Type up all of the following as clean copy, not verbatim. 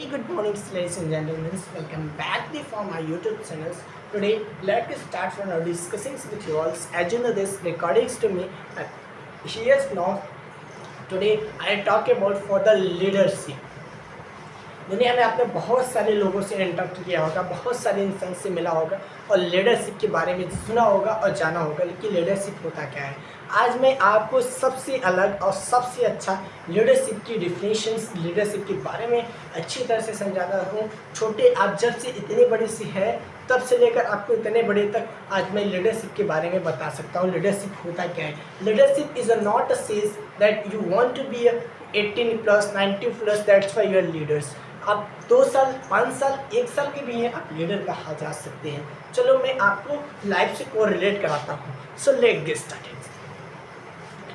Very good morning, ladies and gentlemen. Welcome back from my YouTube channels. Today, let's start from our discussing with you all. As you know, this recordings to me. Here's now. Today, I talk about for the leadership. दुनिया में आपने बहुत सारे लोगों से interact किया होगा, बहुत सारे इंसान से मिला होगा और लीडरशिप के बारे में सुना होगा और जाना होगा, लेकिन लीडरशिप होता क्या है। आज मैं आपको सबसे अलग और सबसे अच्छा लीडरशिप की डिफिनेशंस, लीडरशिप के बारे में अच्छी तरह से समझाता हूँ। छोटे आप जब से इतने बड़े से है तब से लेकर आपको इतने बड़े तक आज मैं लीडरशिप के बारे में बता सकता हूँ। लीडरशिप होता क्या है। Leadership is not a sage that you want to be 18 plus 90 plus, that's why you are leaders. आप 2 साल 5 साल 1 साल के भी हैं, आप लीडर कहा जा सकते हैं। चलो मैं आपको लाइफ से को रिलेट कराता हूँ। So let get started.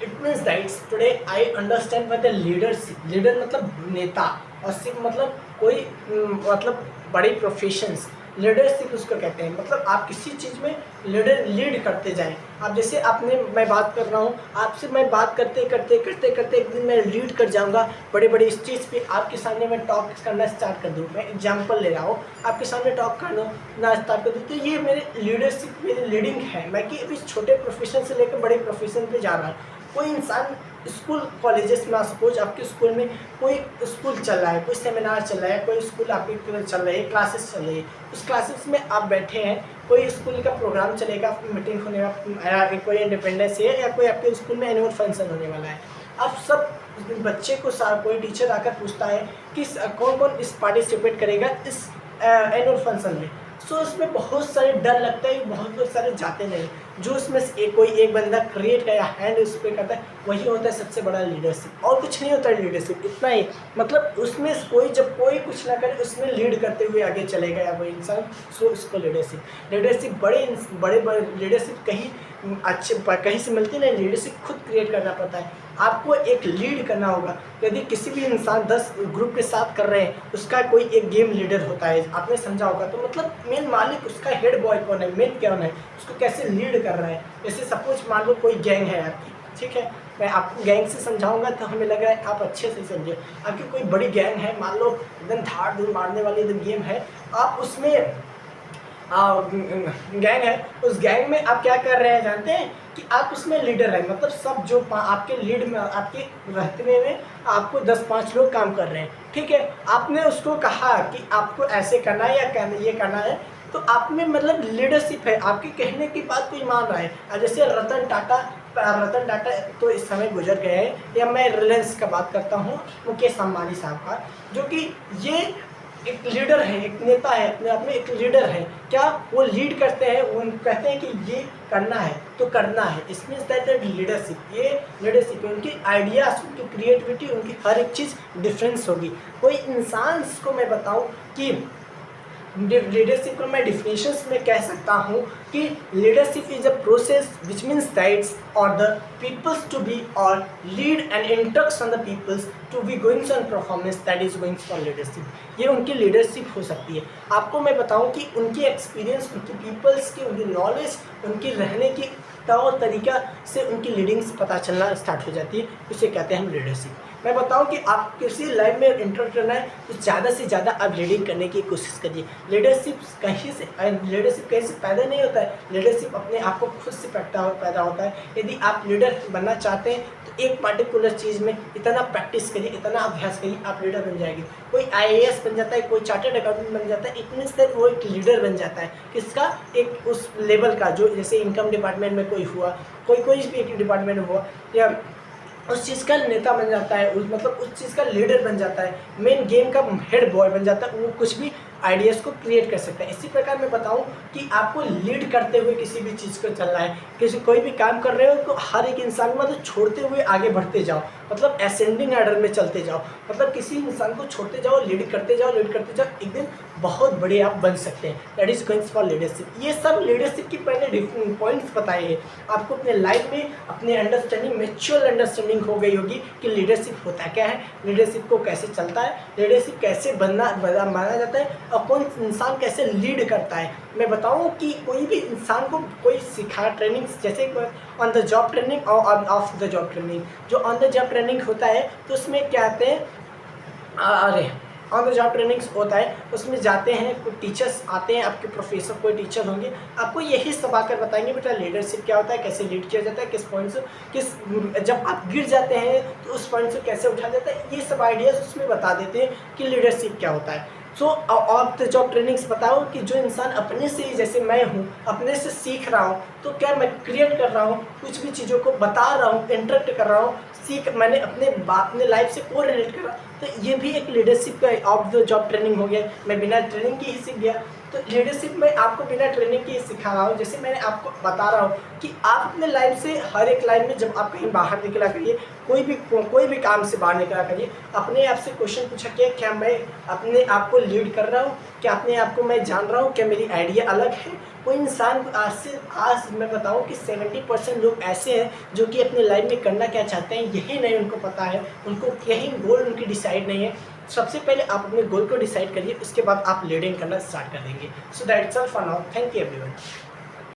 It means that today I understand what the leadership. Leader मतलब नेता और सिर्फ मतलब कोई मतलब बड़े प्रोफेशंस, लीडरशिप उसको कहते हैं। मतलब आप किसी चीज़ में लीड करते जाएं। आप जैसे आपने मैं बात कर रहा हूँ आपसे, मैं बात करते करते करते करते एक दिन मैं लीड कर जाऊँगा बड़े बड़े स्टेज पे, आपके सामने मैं टॉक करना स्टार्ट कर दूँ। मैं एग्जांपल ले रहा हूँ, आपके सामने टॉक करना स्टार्ट कर दूँ, तो ये मेरे लीडरशिप, मेरी लीडिंग है। मैं कि अभी छोटे प्रोफेशन से लेकर बड़े प्रोफेशन पे जा रहा हूँ। कोई इंसान स्कूल कॉलेजेस में, सपोज आपके स्कूल में कोई स्कूल चल रहा है, कोई सेमिनार चल रहा है, कोई स्कूल आपके चल रही है, क्लासेस चल रही है, उस क्लासेस में आप बैठे हैं, कोई स्कूल का प्रोग्राम चलेगा, मीटिंग होने वाला, कोई इंडिपेंडेंस है या कोई आपके स्कूल में एनुअल फंक्शन होने वाला है। आप सब बच्चे को कोई टीचर आकर पूछता है कि कौन कौन इस पार्टिसिपेट करेगा इस एनुअल फंक्शन में। सो इसमें बहुत सारे डर लगता है, बहुत सारे जाते नहीं। जो इसमें से कोई एक बंदा क्रिएट किया, हैंड उस पर करता है, वही होता है सबसे बड़ा लीडरशिप। और कुछ नहीं होता है लीडरशिप, इतना ही। मतलब उसमें कोई जब कोई कुछ ना करे उसमें लीड करते हुए आगे चलेगा या वो इंसान, सो इसको लीडरशिप बड़े लीडरशिप कहीं अच्छे कहीं से मिलती नहीं। लीडरशिप खुद क्रिएट करना पड़ता है। आपको एक लीड करना होगा। यदि किसी भी इंसान 10 ग्रुप के साथ कर रहे हैं, उसका कोई एक गेम लीडर होता है, आपने समझा होगा। तो मतलब मेन मालिक, उसका हेड बॉय कौन है, मेन कौन है, उसको कैसे लीड कर रहा है। जैसे सपोज मान लो कोई गैंग है आपकी, ठीक है, मैं आपको गैंग से समझाऊंगा तो हमें लग रहा है आप अच्छे से समझे। आपकी कोई बड़ी गैंग है, मान लो एकदम धाड़ धूड़ मारने वाली एकदम गेम है, आप उसमें गैंग है, उस गैंग में आप क्या कर रहे हैं जानते हैं कि आप उसमें लीडर हैं। मतलब सब जो आपके लीड में, आपके रहते में आपको 10-5 लोग काम कर रहे हैं, ठीक है। आपने उसको कहा कि आपको ऐसे करना है या ये करना है, तो आप में मतलब लीडरशिप है। आपके कहने की बात कोई मान रहा है। जैसे रतन टाटा तो इस समय गुजर गए हैं, या मैं रिलायंस का बात करता हूँ, मुकेश अंबानी साहब का, जो कि ये एक लीडर है, एक नेता है, अपने आप में एक लीडर है। क्या वो लीड करते हैं, वो कहते हैं कि ये करना है तो करना है। इसमें लीडरशिप, ये लीडरशिप है। उनकी आइडियाज़, उनकी क्रिएटिविटी, उनकी हर एक चीज़ डिफरेंस होगी। कोई इंसान को मैं बताऊं कि लीडरशिप को मैं डिफिनेशंस में कह सकता हूँ कि leadership is a process which means that's और द पीपल्स टू बी और lead and interact on the peoples to be goings on performance, that is goings for leadership. ये उनकी लीडरशिप हो सकती है। आपको मैं बताऊँ कि उनकी एक्सपीरियंस, उनकी पीपल्स की, उनकी नॉलेज, उनकी रहने की तौर तरीका से उनकी लीडिंग्स पता चलना स्टार्ट हो जाती है। उसे कहते हैं हम लीडरशिप। मैं बताऊं कि आप किसी लाइफ में इंटरेस्ट करना है तो ज़्यादा से ज़्यादा आप लीडिंग करने की कोशिश करिए। लीडरशिप कहीं से पैदा नहीं होता है। लीडरशिप अपने आप को खुद से पैदा होता है। यदि आप लीडर बनना चाहते हैं तो एक पार्टिकुलर चीज़ में इतना प्रैक्टिस करिए, इतना अभ्यास करिए, आप लीडर बन जाएंगे। कोई IAS बन जाता है, कोई चार्टर्ड अकाउंटेंट बन जाता है, इट मीन्स दैट वो एक लीडर बन जाता है। किसका? एक उस लेवल का, जो जैसे इनकम डिपार्टमेंट में कोई हुआ, कोई भी एक डिपार्टमेंट में हुआ, या उस चीज़ का नेता बन जाता है, मतलब उस चीज़ का लीडर बन जाता है, मेन गेम का हेड बॉय बन जाता है। वो कुछ भी आइडियाज़ को क्रिएट कर सकता है। इसी प्रकार मैं बताऊं कि आपको लीड करते हुए किसी भी चीज़ को चलना है, कोई भी काम कर रहे हो तो हर एक इंसान को मतलब छोड़ते हुए आगे बढ़ते जाओ, मतलब असेंडिंग ऑर्डर में चलते जाओ। मतलब किसी इंसान को छोड़ते जाओ, लीड करते जाओ, एक दिन बहुत बड़े आप बन सकते हैं। That is goings for leadership. ये सब लीडरशिप की पहले पॉइंट्स बताए हैं। आपको अपने लाइफ में अपने अंडरस्टैंडिंग, मेच्योर अंडरस्टैंडिंग हो गई होगी कि लीडरशिप होता क्या है, लीडरशिप को कैसे चलता है, लीडरशिप कैसे माना जाता है, और कौन इंसान कैसे लीड करता है। मैं बताऊं कि कोई भी इंसान को कोई सिखा ट्रेनिंग, जैसे ऑन द जॉब ट्रेनिंग और ऑफ द जॉब ट्रेनिंग। जो ऑन द जॉब ट्रेनिंग होता है तो उसमें क्या आते हैं, अरे ऑन द जॉब ट्रेनिंग्स होता है, उसमें जाते हैं, कोई टीचर्स आते हैं, आपके प्रोफेसर कोई टीचर होंगे, आपको यही सब आकर बताएंगे बेटा लीडरशिप क्या होता है, कैसे लीड किया जाता है, किस पॉइंट से किस जब आप गिर जाते हैं तो उस पॉइंट से कैसे उठा जाता है, ये सब आइडियाज़ उसमें बता देते हैं कि लीडरशिप क्या होता है। सो ऑफ द जॉब ट्रेनिंग्स बताओ कि जो इंसान अपने से ही, जैसे मैं हूँ, अपने से सीख रहा हूँ, तो क्या मैं क्रिएट कर रहा हूँ, कुछ भी चीज़ों को बता रहा हूँ, इंटरेक्ट कर रहा हूँ, मैंने अपने लाइफ से को रिलेट करा, तो ये भी एक लीडरशिप का ऑफ द जॉब ट्रेनिंग हो गया। मैं बिना ट्रेनिंग के ही सीख गया, तो लीडरशिप में आपको बिना ट्रेनिंग के ही सिखा रहा हूँ। जैसे मैंने आपको बता रहा हूँ कि आप अपने लाइफ से हर एक लाइफ में जब आप कहीं बाहर निकला करिए, कोई भी काम से बाहर निकला करिए, अपने आप से क्वेश्चन पूछा कि क्या मैं अपने आप को लीड कर रहा हूँ, क्या अपने आप को मैं जान रहा हूँ, क्या मेरी आइडिया अलग है। कोई इंसान आज मैं बताऊं कि 70% लोग ऐसे हैं जो कि अपने लाइफ में करना क्या चाहते हैं यही नहीं उनको पता है, उनको यही गोल उनकी डिसाइड नहीं है। सबसे पहले आप अपने गोल को डिसाइड करिए, उसके बाद आप लीडिंग करना स्टार्ट कर देंगे। So that's all for now, thank you everyone.